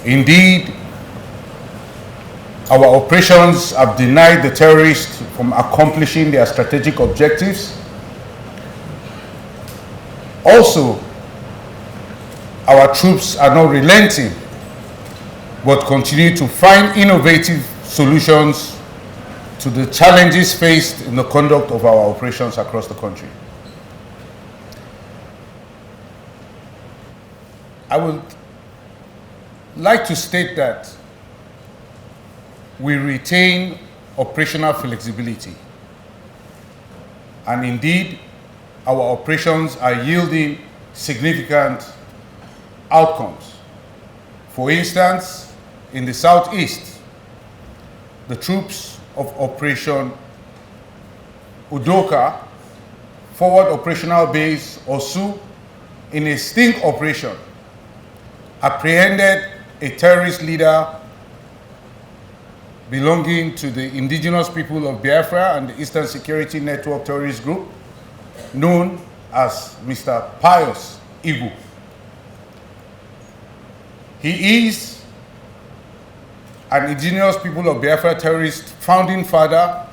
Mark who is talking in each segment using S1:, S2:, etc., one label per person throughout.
S1: Indeed, our operations have denied the terrorists from accomplishing their strategic objectives. Also, our troops are not relenting, but continue to find innovative solutions to the challenges faced in the conduct of our operations across the country. I would like to state that we retain operational flexibility, and indeed, our operations are yielding significant outcomes. For instance, in the Southeast, the troops of Operation Udoka, Forward Operational Base OSU, in a sting operation, apprehended a terrorist leader belonging to the indigenous people of Biafra and the Eastern Security Network terrorist group, known as Mr. Pius Igu. He is an indigenous people of Biafra terrorist founding father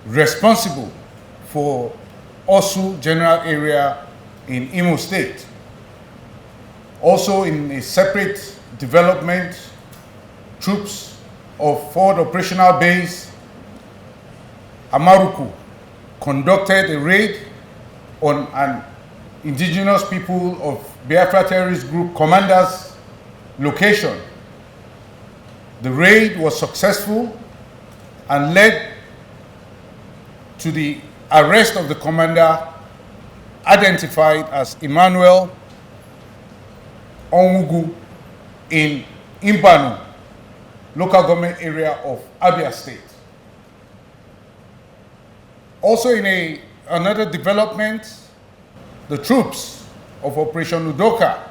S1: responsible for Osu General Area in Imo State. Also, in a separate development, troops of Forward Operational Base Amaruku conducted a raid on an indigenous people of Biafra terrorist group commander's location. The raid was successful and led to the arrest of the commander, identified as Emmanuel Onwugu, in Imbanu, local government area of Abia State. Also, in another development, the troops of Operation Udoka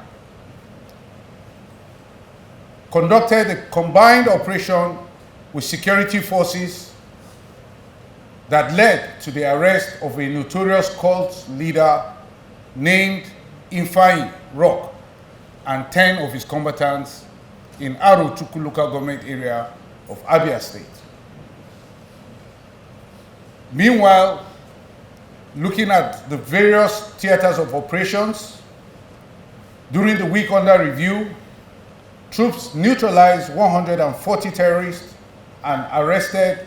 S1: conducted a combined operation with security forces that led to the arrest of a notorious cult leader named Ifeanyi Rock and 10 of his combatants in Arochukwu local government area of Abia State. Meanwhile, looking at the various theaters of operations, during the week under review, troops neutralized 140 terrorists and arrested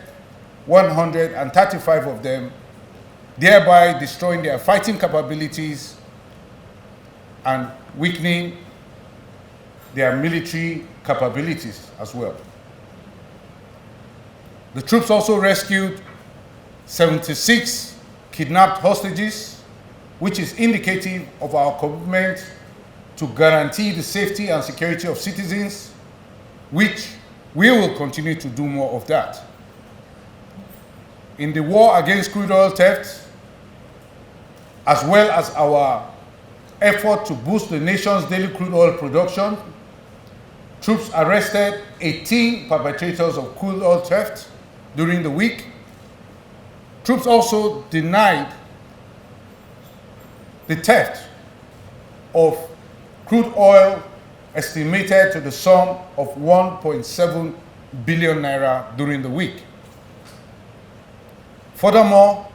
S1: 135 of them, thereby destroying their fighting capabilities and weakening their military capabilities as well. The troops also rescued 76 kidnapped hostages, which is indicative of our commitment to guarantee the safety and security of citizens, which we will continue to do more of that. In the war against crude oil theft, as well as our effort to boost the nation's daily crude oil production, troops arrested 18 perpetrators of crude oil theft during the week. Troops also denied the theft of crude oil estimated to the sum of 1.7 billion naira during the week. Furthermore,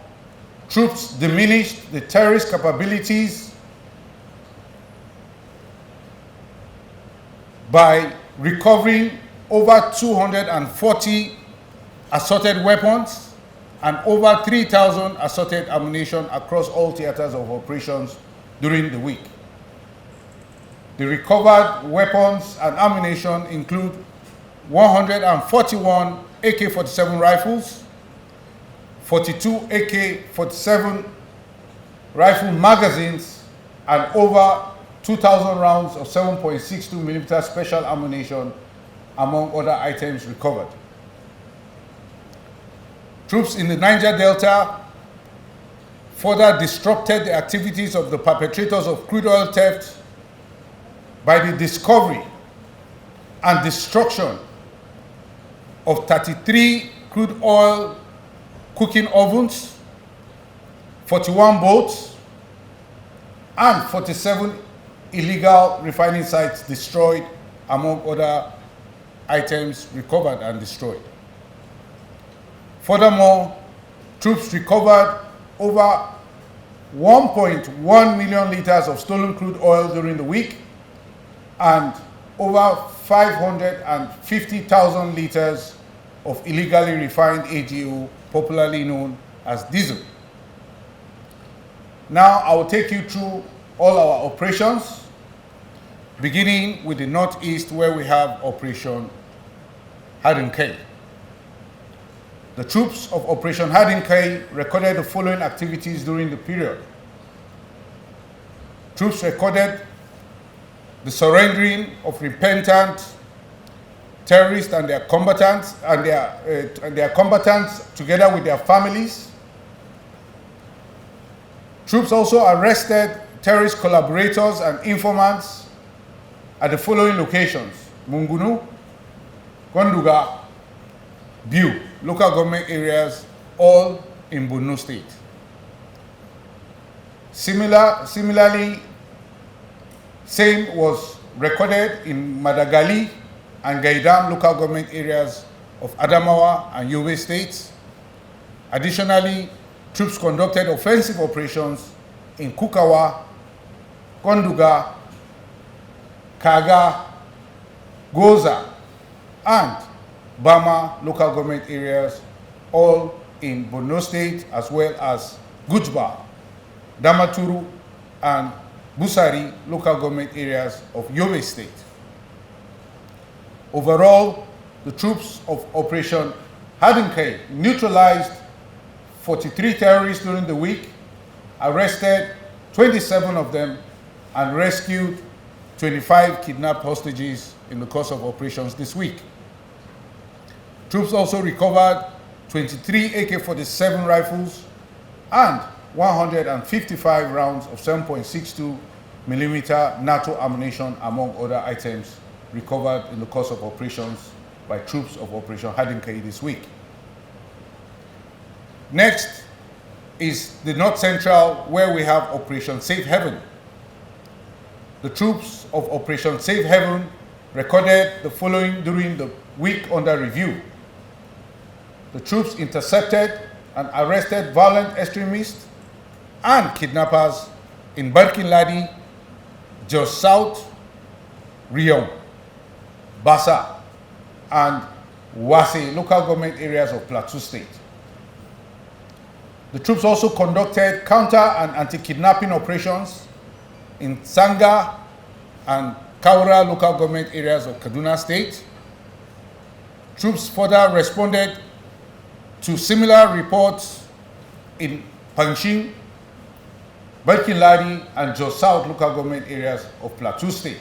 S1: troops diminished the terrorist capabilities by recovering over 240 assorted weapons and over 3,000 assorted ammunition across all theaters of operations during the week. The recovered weapons and ammunition include 141 AK-47 rifles, 42 AK-47 rifle magazines, and over 2,000 rounds of 7.62 millimeter special ammunition, among other items recovered. Troops in the Niger Delta further disrupted the activities of the perpetrators of crude oil theft by the discovery and destruction of 33 crude oil cooking ovens, 41 boats, and 47 illegal refining sites destroyed among other items recovered and destroyed. Furthermore, troops recovered over 1.1 million liters of stolen crude oil during the week and over 550,000 liters of illegally refined AGO, popularly known as diesel. Now I will take you through all our operations, beginning with the Northeast, where we have Operation Hadinkai. The troops of Operation Hadinkai recorded the following activities during the period. Troops recorded the surrendering of repentant terrorists and their combatants together with their families. Troops also arrested terrorist collaborators and informants at the following locations: Mungunu, Konduga, Biu, local government areas, all in Borno State. Similarly, same was recorded in Madagali and Gaidam local government areas of Adamawa and Yobe states. Additionally, troops conducted offensive operations in Kukawa, Konduga, Kaga, Goza, and Bama local government areas, all in Borno State, as well as Gujba, Damaturu, and Busari local government areas of Yobe State. Overall, the troops of Operation Hadinkai neutralized 43 terrorists during the week, arrested 27 of them, and rescued 25 kidnapped hostages in the course of operations this week. Troops also recovered 23 AK-47 rifles and 155 rounds of 7.62 millimeter NATO ammunition, among other items recovered in the course of operations by troops of Operation Hadinkai this week. Next is the North Central, where we have Operation Safe Haven. The troops of Operation Safe Haven recorded the following during the week under review. The troops intercepted and arrested violent extremists and kidnappers in Barkin-Ladi, Jos South, Riom, Basa, and Wase local government areas of Plateau State. The troops also conducted counter and anti-kidnapping operations in Sanga and Kaura local government areas of Kaduna State. Troops further responded to similar reports in Pangshin, Barkin-Ladi, and Jos South local government areas of Plateau State.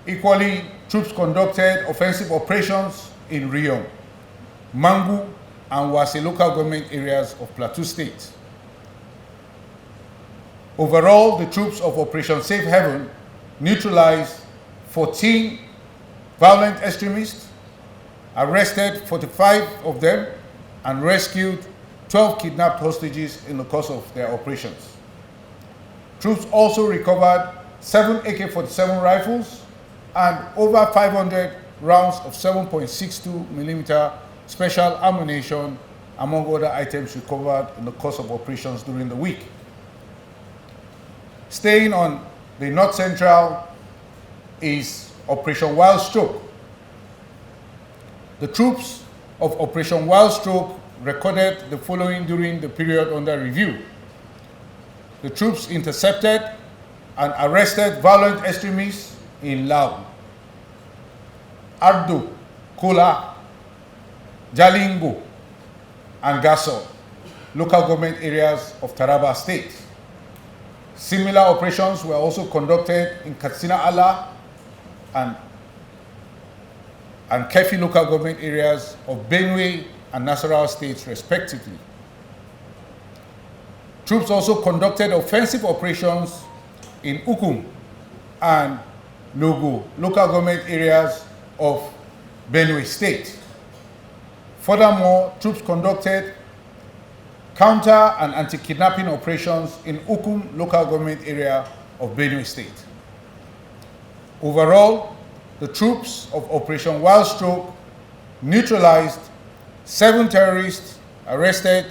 S1: Equally, troops conducted offensive operations in Riom, Mangu, and Wase local government areas of Plateau State. Overall, the troops of Operation Safe Haven neutralized 14 violent extremists, arrested 45 of them, and rescued 12 kidnapped hostages in the course of their operations. Troops also recovered 7 AK-47 rifles and over 500 rounds of 7.62 millimeter special ammunition, among other items recovered in the course of operations during the week. Staying on the North Central is Operation Wild Stroke. The troops of Operation Wild Stroke recorded the following during the period under review. The troops intercepted and arrested violent extremists in Lao, Ardo, Kola, Jalingo, and Gaso, local government areas of Taraba State. Similar operations were also conducted in Katsina Ala and Kefi local government areas of Benue and Nasarawa states, respectively. Troops also conducted offensive operations in Ukum and Logo, local government areas of Benue State. Furthermore, troops conducted counter and anti-kidnapping operations in Ukum local government area of Benue State. Overall, the troops of Operation Wild Stroke neutralized 7 terrorists, arrested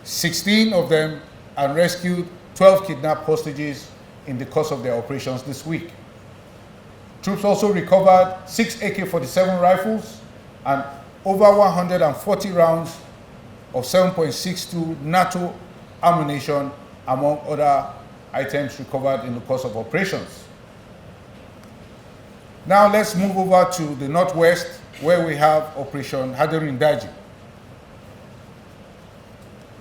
S1: 16 of them, and rescued 12 kidnapped hostages in the course of their operations this week. Troops also recovered 6 AK-47 rifles and over 140 rounds of 7.62 NATO ammunition, among other items recovered in the course of operations. Now let's move over to the northwest, where we have Operation Hadarin Daji.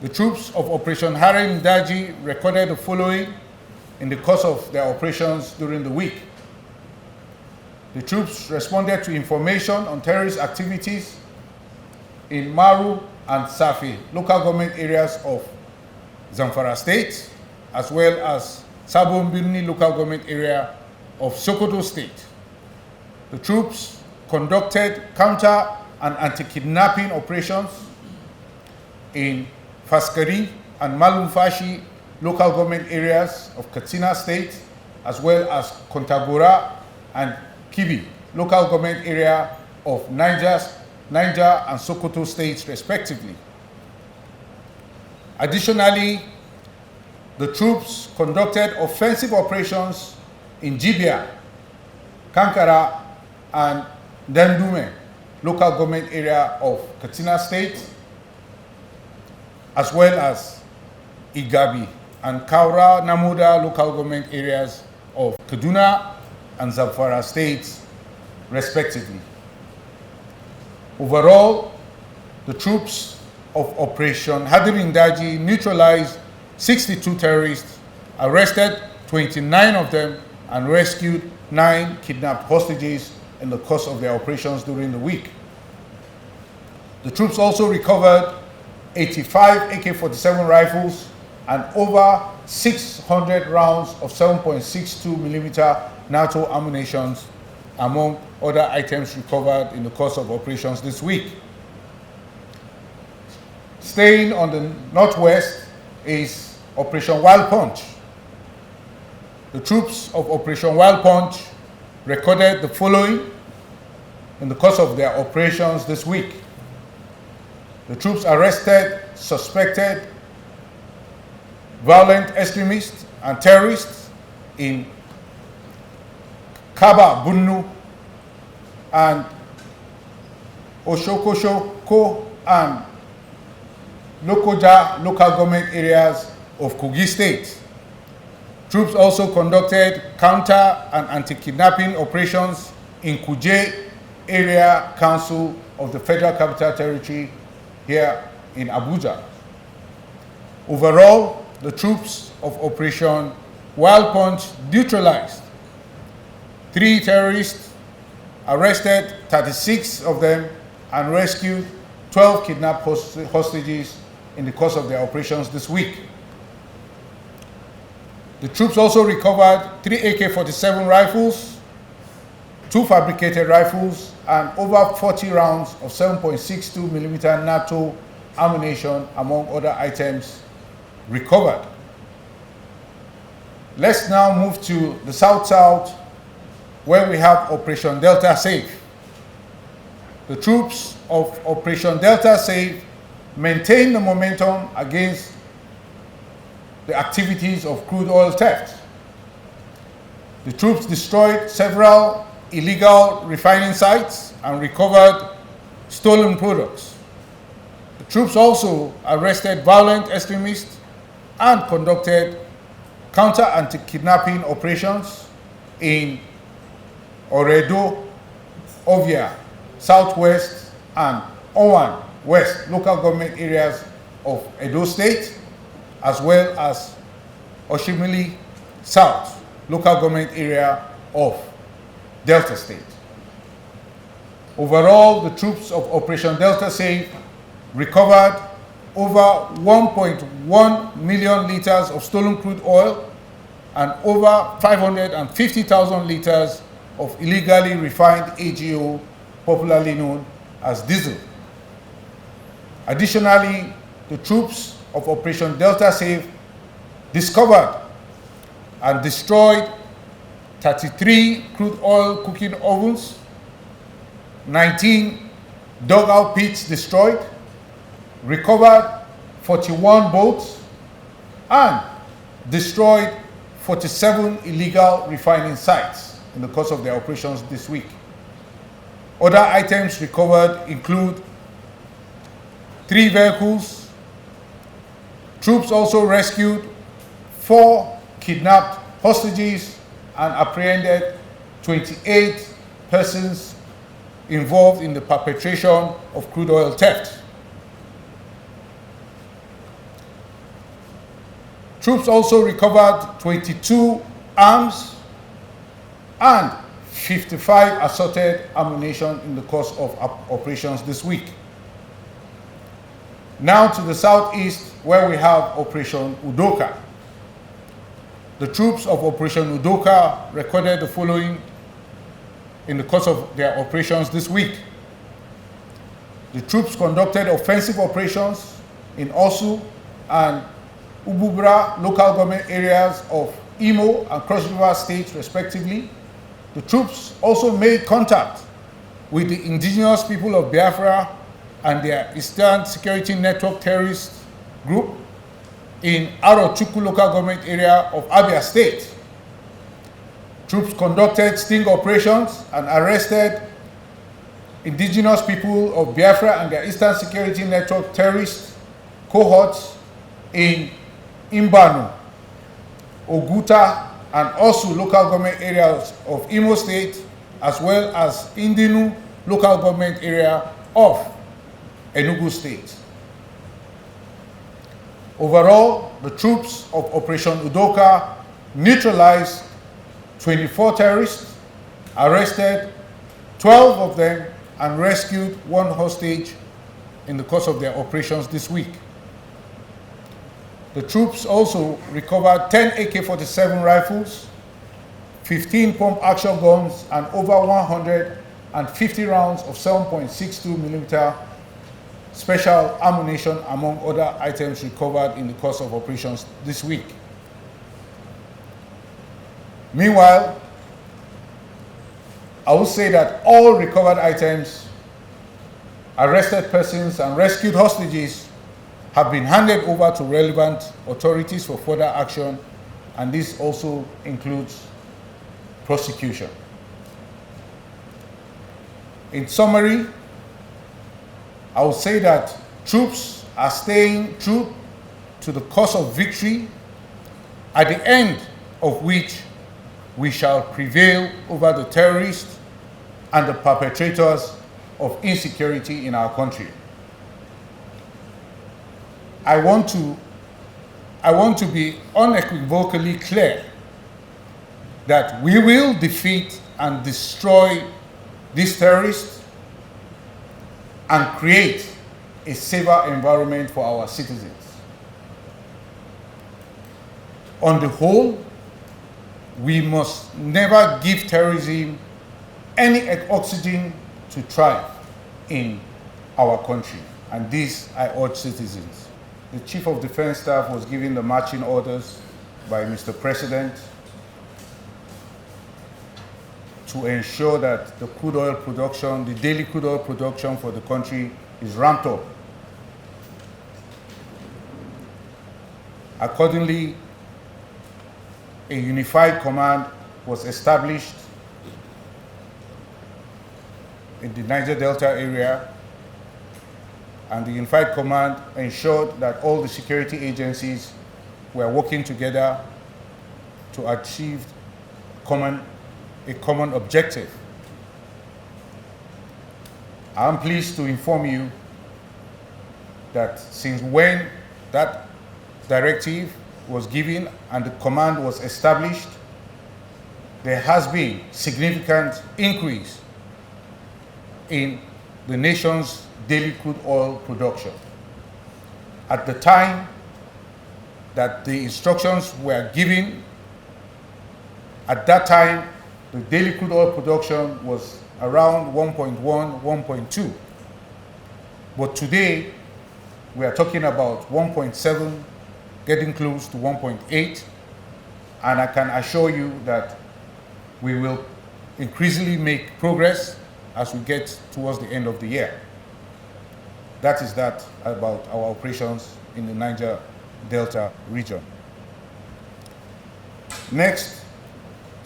S1: The troops of Operation Hadarin Daji recorded the following in the course of their operations during the week. The troops responded to information on terrorist activities in Maru and Safi, local government areas of Zamfara State, as well as Sabon Birni local government area of Sokoto State. The troops conducted counter and anti-kidnapping operations in Faskari and Malumfashi local government areas of Katsina State, as well as Kontagora and Kibi local government area of Niger and Sokoto states, respectively. Additionally, the troops conducted offensive operations in Jibia, Kankara, and Dandume local government area of Katsina State, as well as Igabi and Kaura Namuda local government areas of Kaduna and Zamfara states, respectively. Overall, the troops of Operation Hadarin Daji neutralized 62 terrorists, arrested 29 of them, and rescued 9 kidnapped hostages in the course of their operations during the week. The troops also recovered 85 AK-47 rifles and over 600 rounds of 7.62 millimeter NATO ammunition, among other items recovered in the course of operations this week. Staying on the northwest is Operation Wild Punch. The troops of Operation Wild Punch recorded the following in the course of their operations this week. The troops arrested suspected violent extremists and terrorists in Kaba Bunnu and Oshokoshoko and Lokoja local government areas of Kogi State. Troops also conducted counter and anti-kidnapping operations in Kuje Area Council of the Federal Capital Territory here in Abuja. Overall, the troops of Operation Wild Punch neutralized 3 terrorists, arrested 36 of them, and rescued 12 kidnapped hostages in the course of their operations this week. The troops also recovered 3 AK-47 rifles, 2 fabricated rifles, and over 40 rounds of 7.62 millimeter NATO ammunition, among other items recovered. Let's now move to the South-South, where we have Operation Delta Safe. The troops of Operation Delta Safe maintained the momentum against the activities of crude oil theft. The troops destroyed several illegal refining sites and recovered stolen products. The troops also arrested violent extremists and conducted counter anti-kidnapping operations in Oredo, Ovia, Southwest, and Owan West local government areas of Edo State, as well as Oshimili South local government area of Delta State. Overall, the troops of Operation Delta Safe recovered over 1.1 million liters of stolen crude oil and over 550,000 liters of illegally refined AGO, popularly known as diesel. Additionally, the troops of Operation Delta Safe discovered and destroyed 33 crude oil cooking ovens, 19 dugout pits destroyed, recovered 41 boats, and destroyed 47 illegal refining sites in the course of their operations this week. Other items recovered include 3 vehicles. Troops also rescued 4 kidnapped hostages and apprehended 28 persons involved in the perpetration of crude oil theft. Troops also recovered 22 arms and 55 assorted ammunition in the course of operations this week. Now to the southeast, where we have Operation Udoka. The troops of Operation Udoka recorded the following in the course of their operations this week. The troops conducted offensive operations in Osu and Ububra local government areas of Imo and Cross River states, respectively. The troops also made contact with the indigenous people of Biafra and their Eastern Security Network terrorist group in Arochukwu local government area of Abia State. Troops conducted sting operations and arrested indigenous people of Biafra and their Eastern Security Network terrorist cohorts in Imbanu, Oguta, and Osu local government areas of Imo State, as well as Indinu local government area of Enugu State. Overall, the troops of Operation Udoka neutralized 24 terrorists, arrested 12 of them, and rescued 1 hostage in the course of their operations this week. The troops also recovered 10 AK-47 rifles, 15 pump-action guns, and over 150 rounds of 7.62 millimeter special ammunition, among other items recovered in the course of operations this week. Meanwhile, I will say that all recovered items, arrested persons, and rescued hostages have been handed over to relevant authorities for further action, and this also includes prosecution. In summary, I will say that troops are staying true to the cause of victory, at the end of which we shall prevail over the terrorists and the perpetrators of insecurity in our country. I want to be unequivocally clear that we will defeat and destroy these terrorists and create a safer environment for our citizens. On the whole, we must never give terrorism any oxygen to thrive in our country, and this I urge citizens. The Chief of Defense Staff was given the marching orders by Mr. President to ensure that the crude oil production, the daily crude oil production for the country is ramped up. Accordingly, a unified command was established in the Niger Delta area, and the unified command ensured that all the security agencies were working together to achieve a common objective. I am pleased to inform you that since when that directive was given and the command was established, there has been significant increase in the nation's daily crude oil production. At the time that the instructions were given, at that time, the daily crude oil production was around 1.1, 1.2. But today, we are talking about 1.7, getting close to 1.8. And I can assure you that we will increasingly make progress as we get towards the end of the year. That is that about our operations in the Niger Delta region. Next,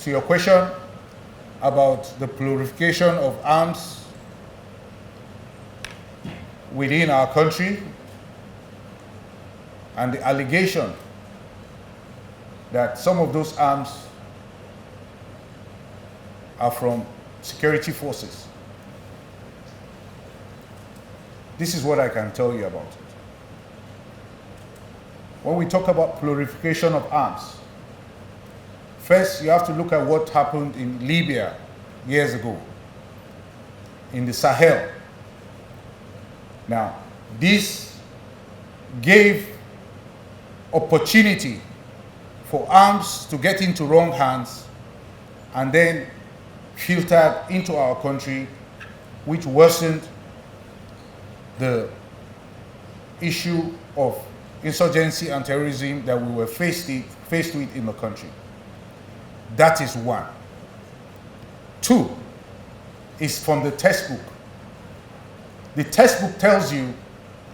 S1: to your question about the proliferation of arms within our country and the allegation that some of those arms are from security forces. This is what I can tell you about it. When we talk about proliferation of arms, first you have to look at what happened in Libya years ago, in the Sahel. Now, this gave opportunity for arms to get into wrong hands and then filtered into our country, which worsened the issue of insurgency and terrorism that we were faced with in the country. That is one. Two is from the textbook. The textbook tells you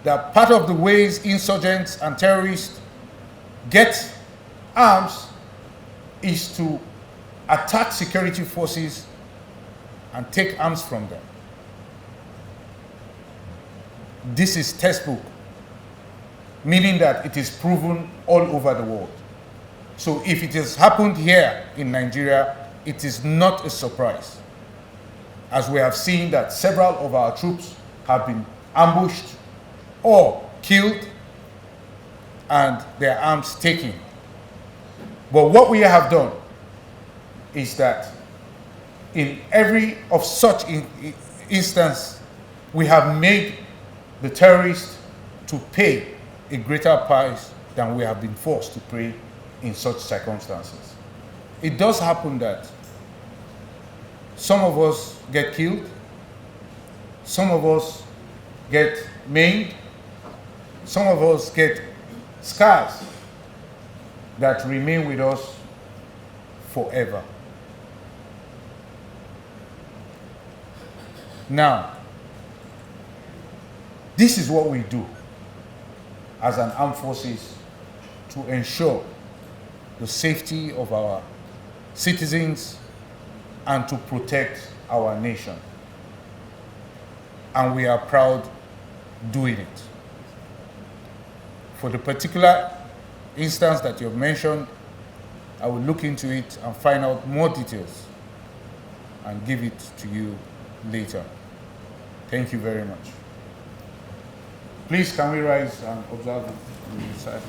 S1: that part of the ways insurgents and terrorists get arms is to attack security forces and take arms from them. This is textbook, meaning that it is proven all over the world. So if it has happened here in Nigeria, it is not a surprise, as we have seen that several of our troops have been ambushed or killed and their arms taken. But what we have done is that in every of such instance, we have made the terrorists to pay a greater price than we have been forced to pay in such circumstances. It does happen that some of us get killed, some of us get maimed, some of us get scars that remain with us forever. Now, this is what we do as an armed forces to ensure the safety of our citizens and to protect our nation. And we are proud doing it. For the particular instance that you've mentioned, I will look into it and find out more details and give it to you later. Thank you very much. Please, can we rise and observe the silence?